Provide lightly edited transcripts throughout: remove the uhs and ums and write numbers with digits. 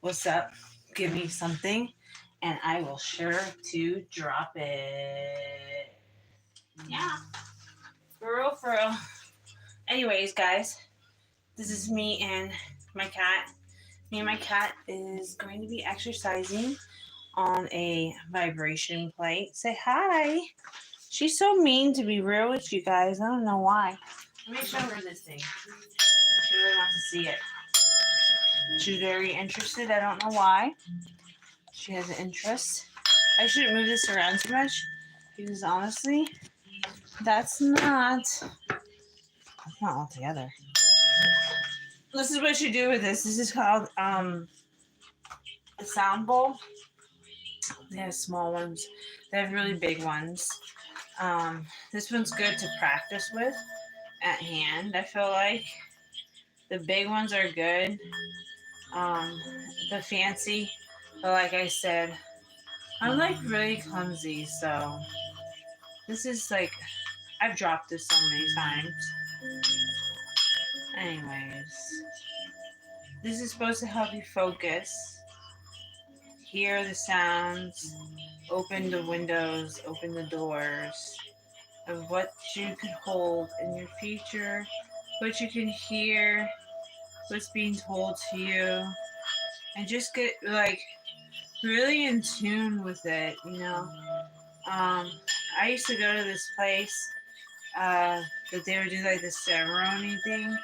what's up, give me something, and I will sure to drop it. Yeah, for real, for real. Anyways, guys, this is me and my cat. Me and my cat is going to be exercising on a vibration plate. Say hi. She's so mean to be real with you guys. I don't know why. Let me show her this thing. She really wants to see it. She's very interested. I don't know why. She has an interest. I shouldn't move this around too much because honestly, that's not all together. This is what you do with this. This is called a sound bowl. They have small ones. They have really big ones. This one's good to practice with at hand. I feel like the big ones are good. Um, the fancy, but like I said, I'm like really clumsy, so this is like I've dropped this so many times. Anyways, this is supposed to help you focus, hear the sounds, open the windows, open the doors of what you can hold in your future, what you can hear, what's being told to you, and just get like really in tune with it. Um, I used to go to this place that they would do like the ceremony thing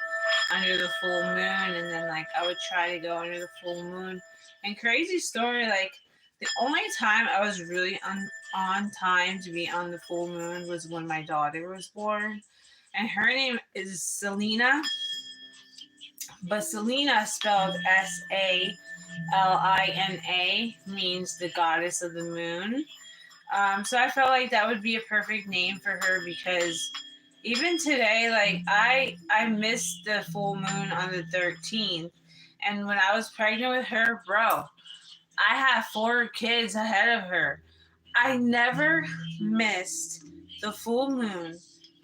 under the full moon, and then like I would try to go under the full moon. And crazy story, like the only time I was really on time to be on the full moon was when my daughter was born, and her name is Selena, but Selena spelled Salina means the goddess of the moon. So I felt like that would be a perfect name for her because even today, like I missed the full moon on the 13th, and when I was pregnant with her, bro, I have 4 kids ahead of her. I never missed the full moon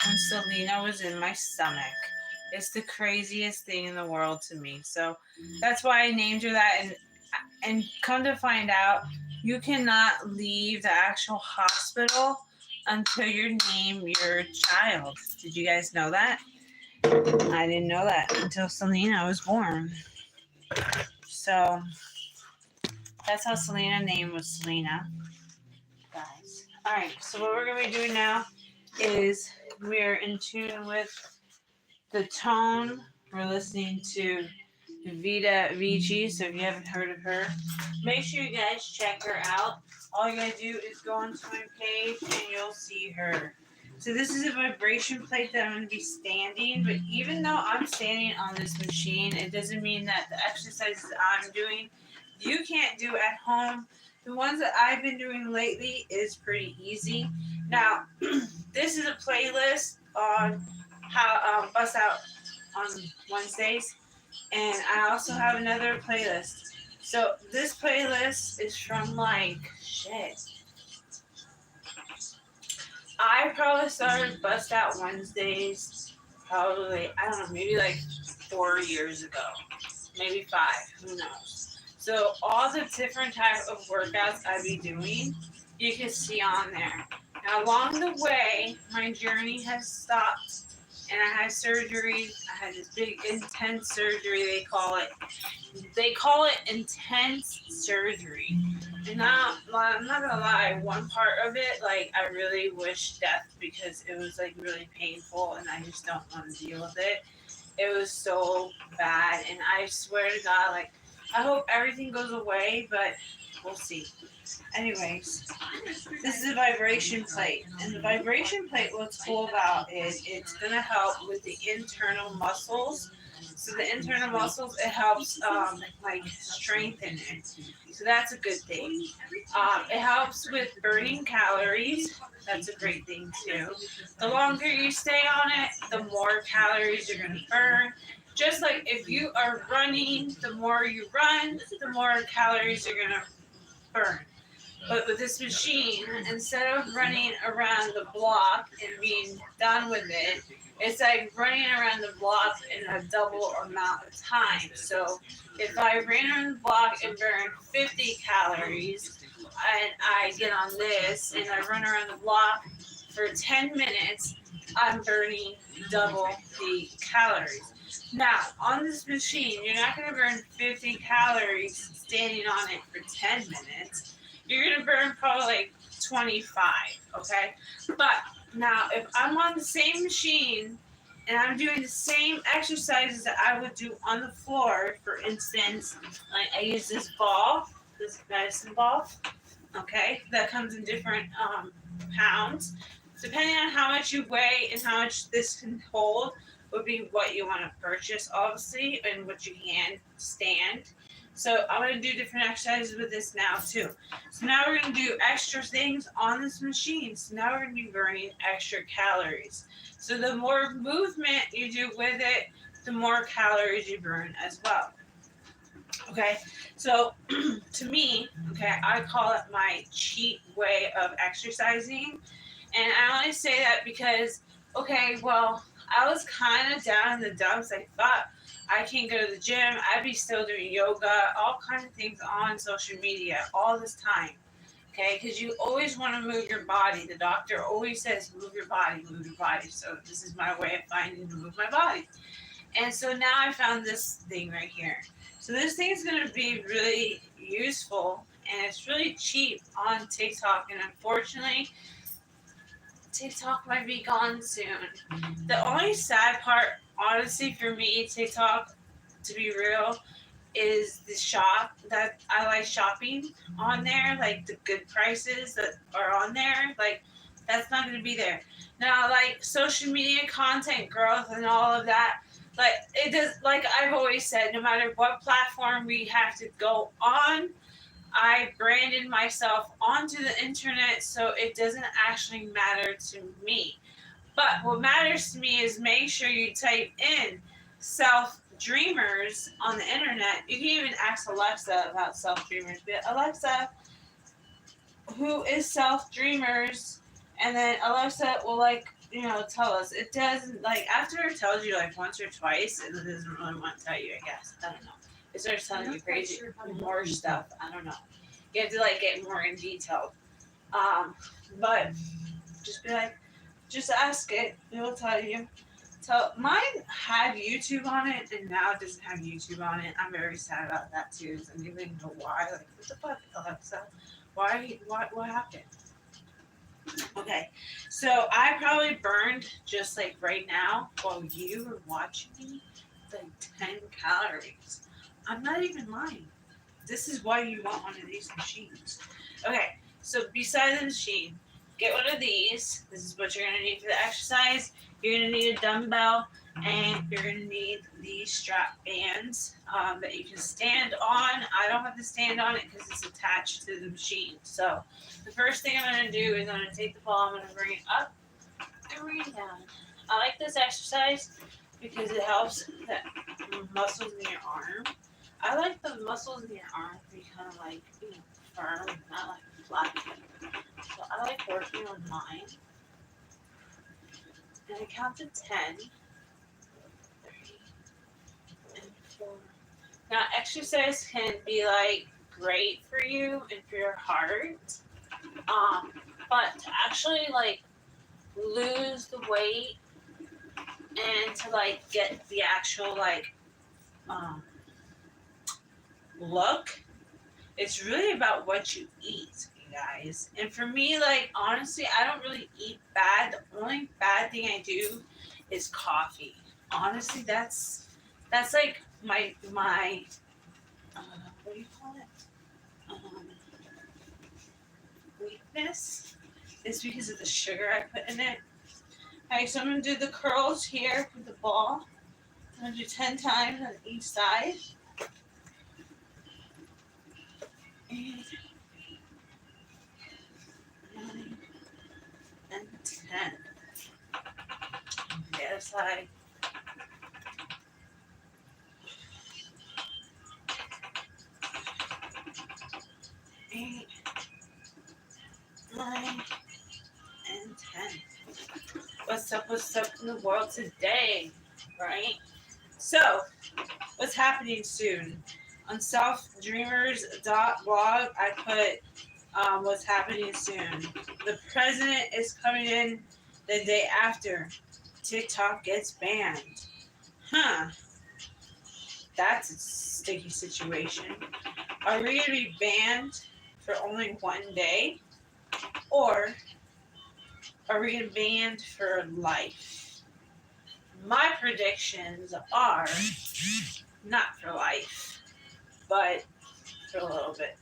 when Selena was in my stomach. It's the craziest thing in the world to me. So that's why I named her that. And come to find out, you cannot leave the actual hospital until you name your child. Did you guys know that? I didn't know that until Selena was born. So that's how Selena name was Selena, guys. All right. So what we're gonna be doing now is we're in tune with the tone. We're listening to Vita Vici. So if you haven't heard of her, make sure you guys check her out. All you gotta do is go onto my page and you'll see her. So this is a vibration plate that I'm going to be standing, but even though I'm standing on this machine, it doesn't mean that the exercises I'm doing, you can't do at home. The ones that I've been doing lately is pretty easy. Now, this is a playlist on how bust out on Wednesdays, and I also have another playlist. So this playlist is from like shit. I probably started Bust Out Wednesdays probably, I don't know, maybe like 4 years ago. Maybe 5, who knows. So all the different type of workouts I be doing, you can see on there. Now along the way, my journey has stopped and I had surgery. I had this big intense surgery they call it. They call it intense surgery. And now, I'm not gonna lie, one part of it, like, I really wish death because it was, like, really painful and I just don't want to deal with it. It was so bad, and I swear to God, like, I hope everything goes away, but we'll see. Anyways, this is a vibration plate, and the vibration plate, what's cool about it, it's gonna help with the internal muscles. So the internal muscles, it helps like strengthen it. So that's a good thing. It helps with burning calories. That's a great thing too. The longer you stay on it, the more calories you're gonna burn. Just like if you are running, the more you run, the more calories you're gonna burn. But with this machine, instead of running around the block and being done with it, it's like running around the block in a double amount of time. So if I ran around the block and burned 50 calories, and I get on this and I run around the block for 10 minutes, I'm burning double the calories. Now, on this machine, you're not going to burn 50 calories standing on it for 10 minutes. You're going to burn probably like 25, okay? But now, if I'm on the same machine and I'm doing the same exercises that I would do on the floor, for instance, like I use this ball, this medicine ball, okay, that comes in different pounds. Depending on how much you weigh and how much this can hold, would be what you want to purchase, obviously, and what you can stand. So I'm going to do different exercises with this now too. So now we're going to do extra things on this machine. So now we're going to be burning extra calories. So the more movement you do with it, the more calories you burn as well. Okay, so to me, okay, I call it my cheat way of exercising. And I only say that because, okay, well, I was kind of down in the dumps. I thought I can't go to the gym. I'd be still doing yoga, all kinds of things on social media all this time. Okay, because you always want to move your body. The doctor always says, move your body, move your body. So this is my way of finding to move my body. And so now I found this thing right here. So this thing is going to be really useful, and it's really cheap on TikTok. And unfortunately, TikTok might be gone soon. The only sad part, honestly, for me, TikTok, to be real, is the shop that I like shopping on there, like the good prices that are on there. Like, that's not going to be there. Now, like social media content growth and all of that, like it does, like I've always said, no matter what platform we have to go on, I branded myself onto the internet, so it doesn't actually matter to me. But what matters to me is make sure you type in Selfdreamers on the internet. You can even ask Alexa about Selfdreamers. But Alexa, who is Selfdreamers? And then Alexa will tell us. It doesn't like after it tells you like once or twice, it doesn't really want to tell you. I guess I don't know. It starts telling you crazy more stuff. I don't know. You have to like get more in detail. But just be like, just ask it. It will tell you. So mine had YouTube on it, and now it doesn't have YouTube on it. I'm very sad about that too. So I don't even know why. Like, what the fuck, Alexa? Why? What happened? Okay, so I probably burned just like right now while you were watching me, like 10 calories. I'm not even lying. This is why you want one of these machines. Okay, so beside the machine, get one of these. This is what you're going to need for the exercise. You're going to need a dumbbell, and you're going to need these strap bands that you can stand on. I don't have to stand on it because it's attached to the machine. So the first thing I'm going to do is I'm going to take the ball, I'm going to bring it up and bring it down. I like this exercise because it helps the muscles in your arm. I like the muscles in your arm to be kind of like, firm, not like flat. So I like working on mine. And I count to 10, 3, and 4. Now, exercise can be like great for you and for your heart. But to actually like lose the weight and to like get the actual like look, it's really about what you eat, you guys. And for me, like honestly, I don't really eat bad. The only bad thing I do is coffee. Honestly, that's like my what do you call it? Weakness is because of the sugar I put in it. Alright, so I'm gonna do the curls here with the ball. I'm gonna do 10 times on each side. 8, 9, and 10. The other side. 8, what's up in the world today, right? So, what's happening soon? On selfdreamers.blog, I put what's happening soon. The president is coming in the day after TikTok gets banned. Huh, that's a sticky situation. Are we going to be banned for only one day? Or are we going to be banned for life? My predictions are not for life, but for a little bit.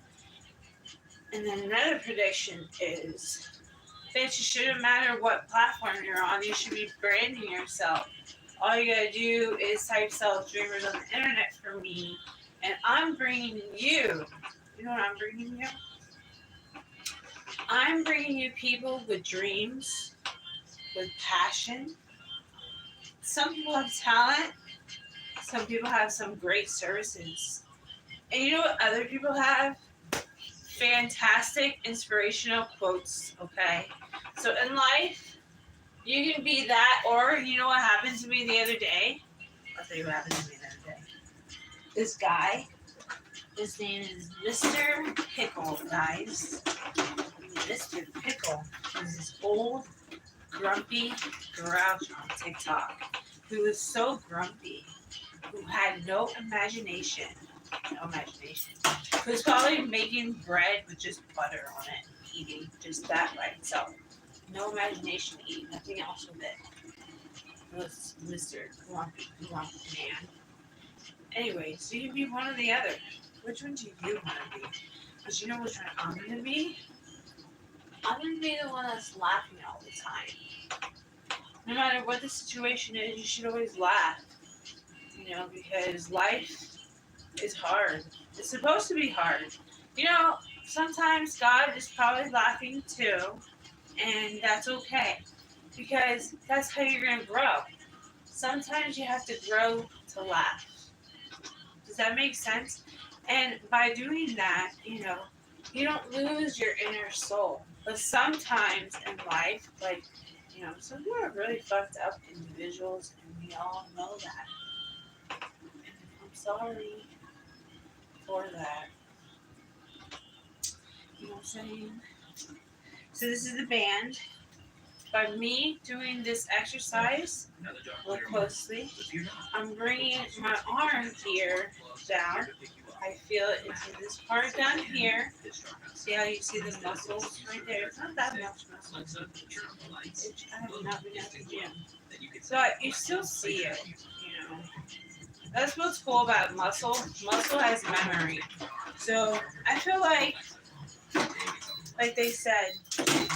And then another prediction is that it shouldn't matter what platform you're on, you should be branding yourself. All you gotta do is type Selfdreamers on the internet for me, and I'm bringing you. You know what I'm bringing you? I'm bringing you people with dreams, with passion. Some people have talent, some people have some great services. And you know what other people have? Fantastic inspirational quotes, okay? So in life, you can be that, or you know what happened to me the other day? I'll tell you what happened to me the other day. This guy, his name is Mr. Pickle, guys. Mr. Pickle is this old, grumpy grouch on TikTok who was so grumpy, who had no imagination. No imagination. Who's probably making bread with just butter on it and eating just that by itself. No imagination, eating nothing else with it. It was Mr. Grumpy Man. Anyway, so you can be one or the other. Which one do you want to be? Because you know which one I'm going to be? I'm going to be the one that's laughing all the time. No matter what the situation is, you should always laugh. You know, because life is hard. It's supposed to be hard. You know, sometimes God is probably laughing too, and that's okay. Because that's how you're going to grow. Sometimes you have to grow to laugh. Does that make sense? And by doing that, you know, you don't lose your inner soul. But sometimes in life, like, you know, some people are really fucked up individuals, and we all know that. And I'm sorry for that. You know what I'm saying? So this is the band. By me doing this exercise, look closely, I'm bringing my arm here down. I feel it into this part down here. See how you see the muscles right there? It's not that much muscle. I have not been at the gym. So you still see it, you know. That's what's cool about muscle. Muscle has memory. So I feel like they said,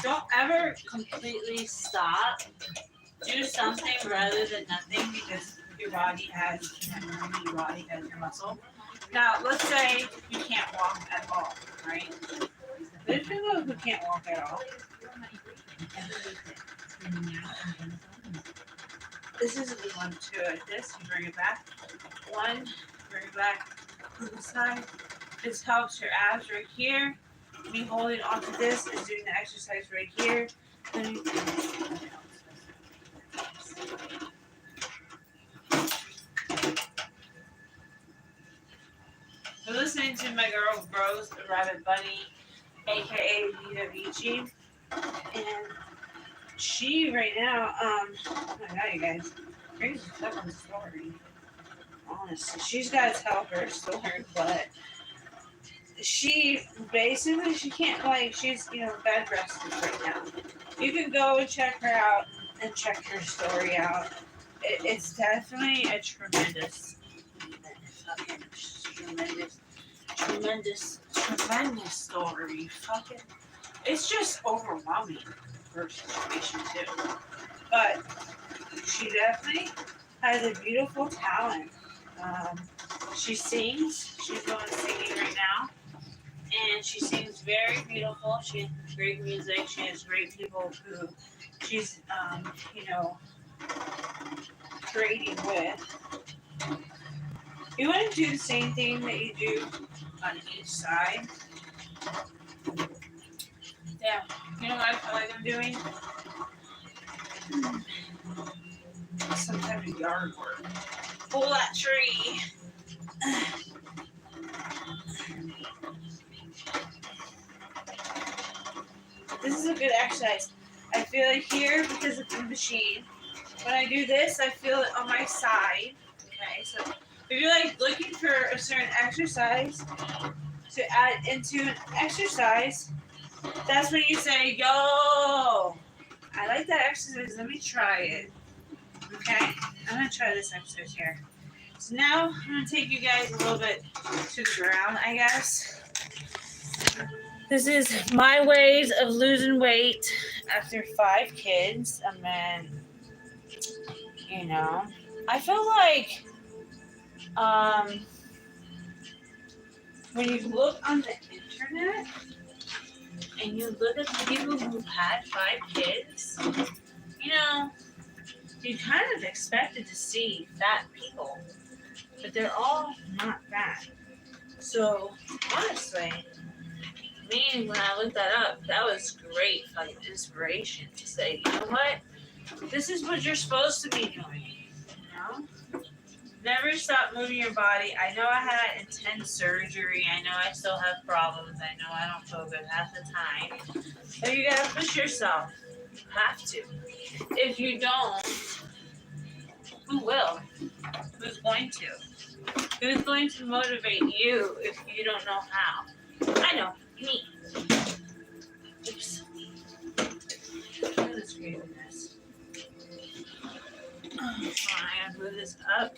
don't ever completely stop. Do something rather than nothing because your body has memory, your body has your muscle. Now, let's say you can't walk at all, right? There's people who can't walk at all. This is a good one too. Like this, you bring it back. One, bring it back to the side. This helps your abs right here. Me holding onto this and doing the exercise right here. We're listening to my girl Rose, the Rabbit Bunny, aka Vita Vici, and she right now, oh my god, you guys, crazy fucking story. Honestly, she's got to tell her story, but she basically she can't she's bed rested right now. You can go and check her out and check her story out. It's definitely a tremendous story. Fucking, it's just overwhelming her situation too. But she definitely has a beautiful talent. She sings. She's doing singing right now. And she sings very beautiful. She has great music. She has great people who she's, creating with. You want to do the same thing that you do on each side. Yeah. You know what I feel like I'm doing? Some type of yard work. Pull that tree. This is a good exercise. I feel it here because of the machine. When I do this, I feel it on my side. Okay, so if you're like looking for a certain exercise to add into an exercise, that's when you say, yo, I like that exercise. Let me try it. Okay, I'm gonna try this exercise here. So now I'm gonna take you guys a little bit to the ground, I guess. This is my ways of losing weight after 5 kids. And then, you know, I feel like when you look on the internet and you look at the people who've had 5 kids, you know, you kind of expected to see fat people, but they're all not fat. So honestly, me, when I looked that up, that was great fucking inspiration to say, you know what? This is what you're supposed to be doing. You know? Never stop moving your body. I know I had intense surgery. I know I still have problems. I know I don't feel good half the time. But you gotta push yourself. You have to. If you don't, who will? Who's going to? Who's going to motivate you if you don't know how? I know, me. Oops. Look at this craziness. I gotta move this up.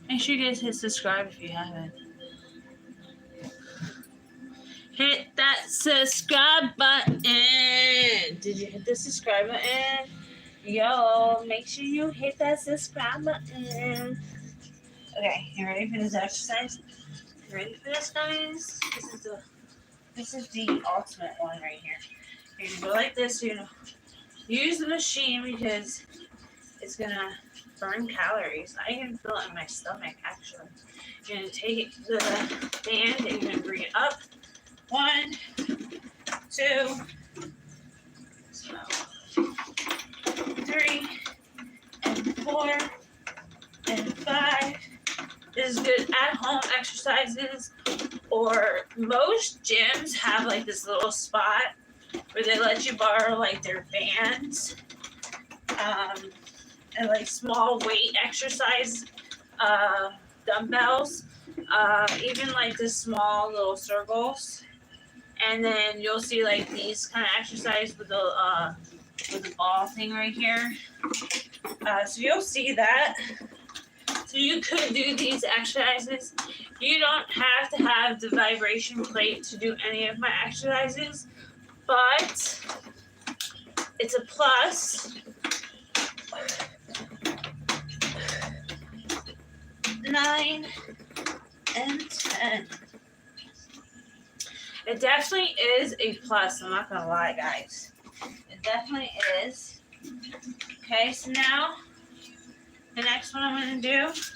Make sure you guys hit subscribe if you haven't. Hit that subscribe button. Did you hit the subscribe button? Yo, make sure you hit that subscribe button. Okay, you ready for this exercise? You ready for this, guys? This is the ultimate one right here. You're gonna go like this. You're gonna use the machine because it's gonna burn calories. I can feel it in my stomach actually. You're gonna take the band and you're gonna bring it up. 1, 2, 3, and 4, and 5. This is good at-home exercises, or most gyms have like this little spot where they let you borrow like their bands, and like small weight exercise dumbbells, even like the small little circles. And then you'll see like these kind of exercise with the ball thing right here. So you'll see that. So you could do these exercises. You don't have to have the vibration plate to do any of my exercises, but it's a plus. 9 and 10. It definitely is a plus. I'm not gonna lie, guys. It definitely is. Okay, so now the next one I'm gonna do is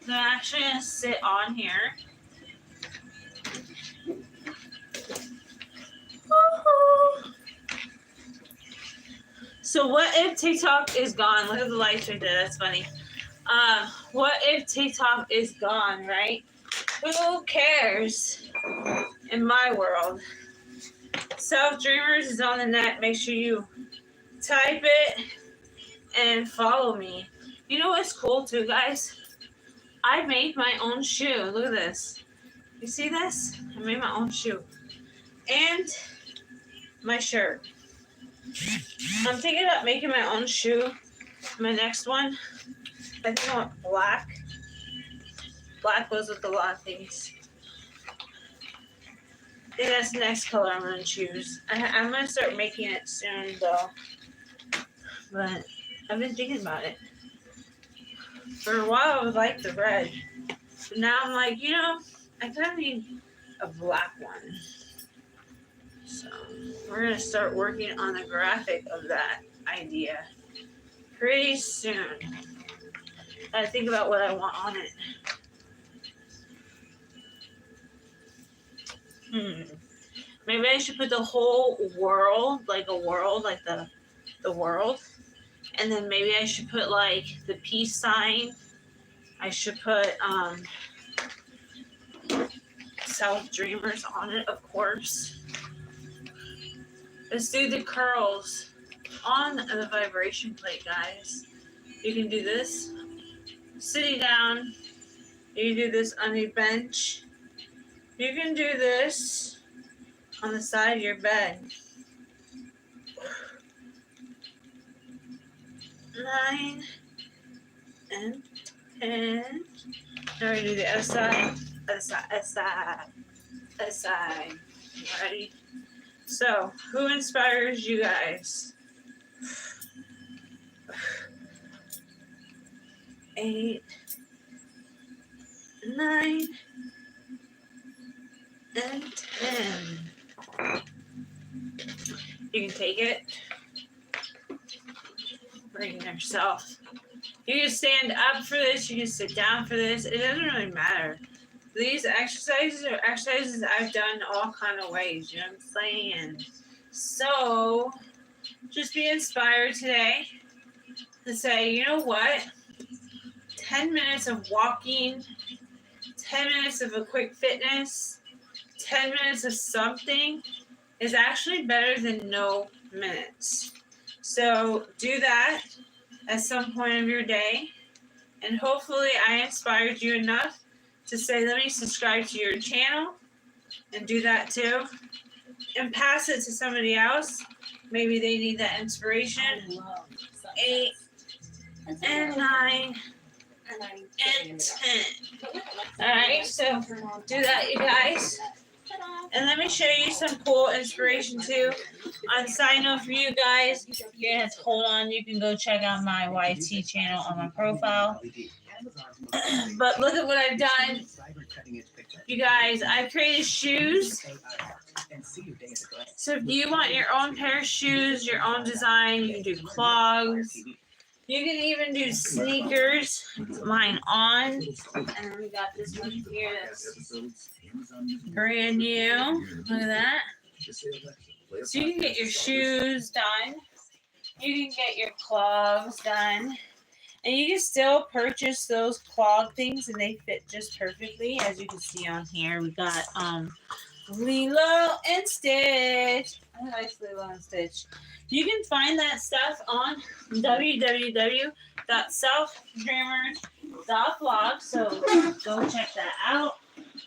I'm actually gonna sit on here. Woo-hoo. So what if TikTok is gone? Look at the lights right there. That's funny. What if TikTok is gone, right? Who cares? In my world, Selfdreamers is on the net. Make sure you type it and follow me. You know what's cool too, guys? I made my own shoe. Look at this. You see this? I made my own shoe. And my shirt. I'm thinking about making my own shoe. My next one. I think I want black. Black goes with a lot of things. I think that's the next color I'm going to choose. I'm going to start making it soon, though. But I've been thinking about it. For a while, I was like the red. But now I'm like, you know, I kind of need a black one. So we're going to start working on the graphic of that idea pretty soon. I think about what I want on it. Maybe I should put the whole world, like a world, like the world. And then maybe I should put like the peace sign. I should put Selfdreamers on it, of course. Let's do the curls on the vibration plate, guys. You can do this sitting down. You can do this on a bench. You can do this on the side of your bed. 9 and 10. Now we do the other side, other side, other side, other side. Ready? So, who inspires you guys? 8, 9, and 10. You can take it. Bring yourself. You can stand up for this. You can sit down for this. It doesn't really matter. These exercises are exercises I've done all kind of ways. You know what I'm saying? So, just be inspired today to say, you know what? 10 minutes of walking, 10 minutes of a quick fitness, 10 minutes of something is actually better than no minutes. So do that at some point of your day, and hopefully I inspired you enough to say, let me subscribe to your channel, and do that too, and pass it to somebody else. Maybe they need that inspiration. 8 and 9 and 10. Alright, so do that, you guys. And let me show you some cool inspiration too. On side note for you guys, yes, hold on, you can go check out my YT channel on my profile. But look at what I've done. You guys, I've created shoes. So if you want your own pair of shoes, your own design, you can do clogs. You can even do sneakers. Mine on. And then we got this one here that's brand new. Look at that. So you can get your shoes done. You can get your clogs done. And you can still purchase those clog things and they fit just perfectly. As you can see on here, we got Lilo and Stitch. I like Lilo and Stitch. You can find that stuff on www.selfdreamers.blog. So go check that out.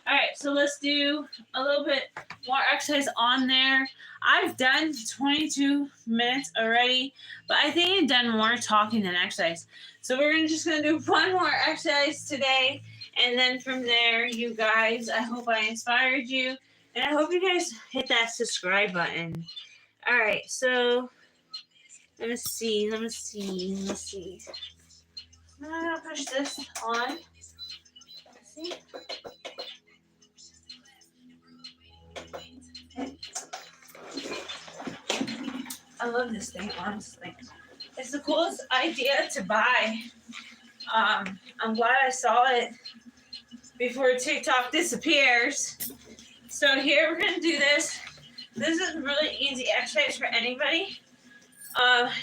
All right, so let's do a little bit more exercise on there. I've done 22 minutes already, but I think I've done more talking than exercise. So we're just going to do one more exercise today, and then from there, you guys, I hope I inspired you, and I hope you guys hit that subscribe button. All right, so let me see. I'm going to push this on. Let's see. I love this thing, honestly. It's the coolest idea to buy. I'm glad I saw it before TikTok disappears. So here we're going to do this. This is a really easy exercise for anybody.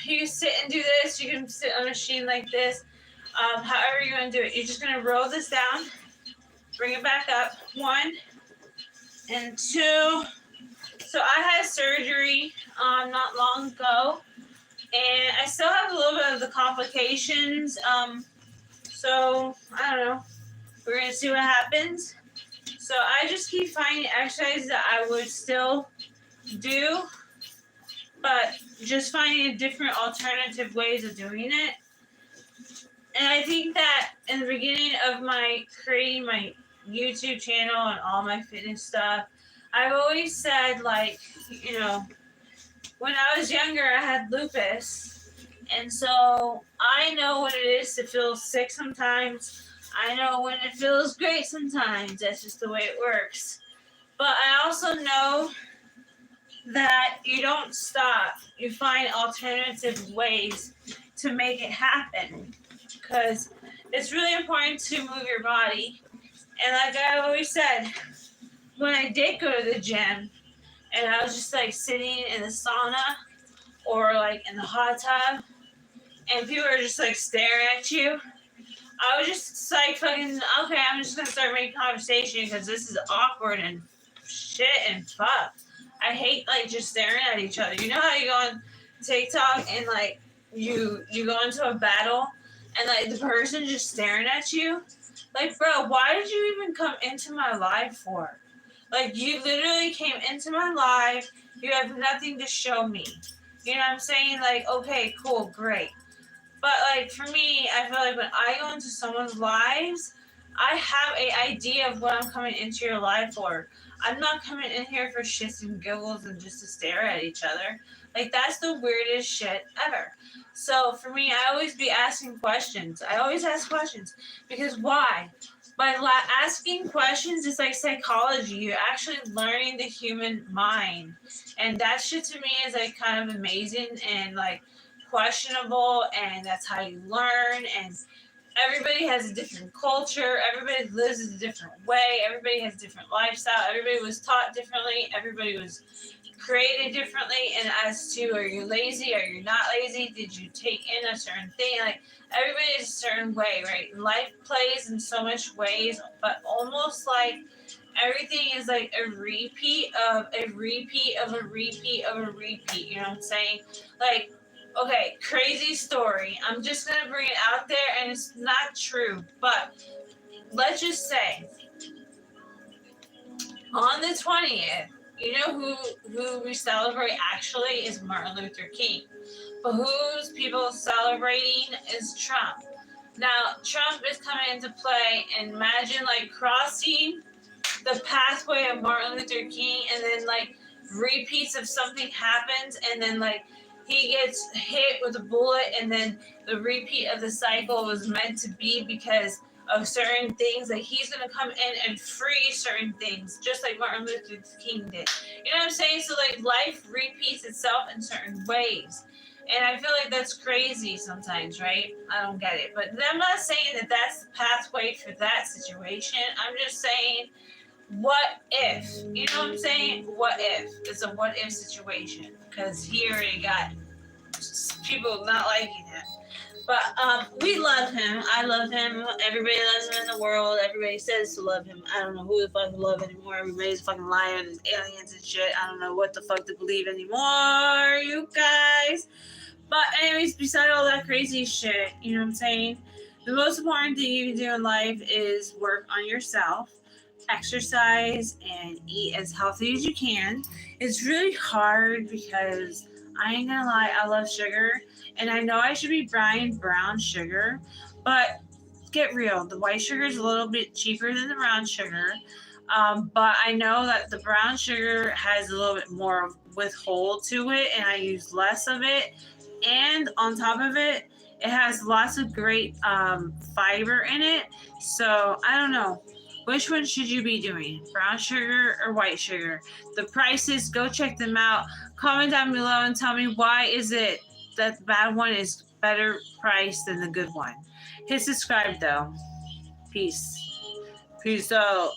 You can sit and do this. You can sit on a machine like this. However you want to do it. You're just going to roll this down. Bring it back up. 1 and 2. So I had surgery not long ago, and I still have a little bit of the complications. So I don't know. We're gonna see what happens. So I just keep finding exercises that I would still do, but just finding different alternative ways of doing it. And I think that in the beginning of my creating my YouTube channel and all my fitness stuff, I've always said, like, you know, when I was younger, I had lupus. And so I know what it is to feel sick sometimes. I know when it feels great sometimes. That's just the way it works. But I also know that you don't stop. You find alternative ways to make it happen. Because it's really important to move your body. And like I always said, when I did go to the gym, and I was just like sitting in the sauna or like in the hot tub, and people are just like staring at you, I was just like fucking okay. I'm just gonna start making conversation because this is awkward and shit and fuck. I hate like just staring at each other. You know how you go on TikTok and like you go into a battle and like the person just staring at you? Like, bro, why did you even come into my life for? Like, you literally came into my life. You have nothing to show me. You know what I'm saying? Like, okay, cool, great. But like for me, I feel like when I go into someone's lives, I have an idea of what I'm coming into your life for. I'm not coming in here for shits and giggles and just to stare at each other. Like that's the weirdest shit ever. So for me, I always be asking questions. I always ask questions because why? By asking questions, it's like psychology. You're actually learning the human mind, and that shit to me is like kind of amazing and like questionable, and that's how you learn. And everybody has a different culture, everybody lives in a different way, everybody has a different lifestyle, everybody was taught differently, everybody was created differently. And as to, are you lazy, are you not lazy, did you take in a certain thing, like everybody is a certain way, right? Life plays in so much ways, but almost like everything is like a repeat of a repeat of a repeat of a repeat. You know what I'm saying? Like, okay, crazy story. I'm just gonna bring it out there, and it's not true, but let's just say on the 20th, you know who we celebrate actually is Martin Luther King, but who's people celebrating is Trump. Now Trump is coming into play, and imagine like crossing the pathway of Martin Luther King, and then like repeats of something happens, and then like he gets hit with a bullet, and then the repeat of the cycle was meant to be because of certain things. Like he's gonna come in and free certain things, just like Martin Luther King did. You know what I'm saying? So like life repeats itself in certain ways. And I feel like that's crazy sometimes, right? I don't get it. But I'm not saying that that's the pathway for that situation. I'm just saying what if? You know what I'm saying? What if? It's a what if situation because he already got people not liking him. But we love him. I love him. Everybody loves him in the world. Everybody says to love him. I don't know who the fuck to love anymore. Everybody's fucking lying. There's aliens and shit. I don't know what the fuck to believe anymore, you guys. But anyways, beside all that crazy shit, you know what I'm saying? The most important thing you can do in life is work on yourself, exercise, and eat as healthy as you can. It's really hard because I ain't gonna lie, I love sugar, and I know I should be buying brown sugar, but get real, the white sugar is a little bit cheaper than the brown sugar. But I know that the brown sugar has a little bit more withhold to it, and I use less of it. And on top of it, it has lots of great fiber in it. So I don't know. Which one should you be doing? Brown sugar or white sugar? The prices, go check them out. Comment down below and tell me why is it that the bad one is better priced than the good one. Hit subscribe though. Peace. Peace out.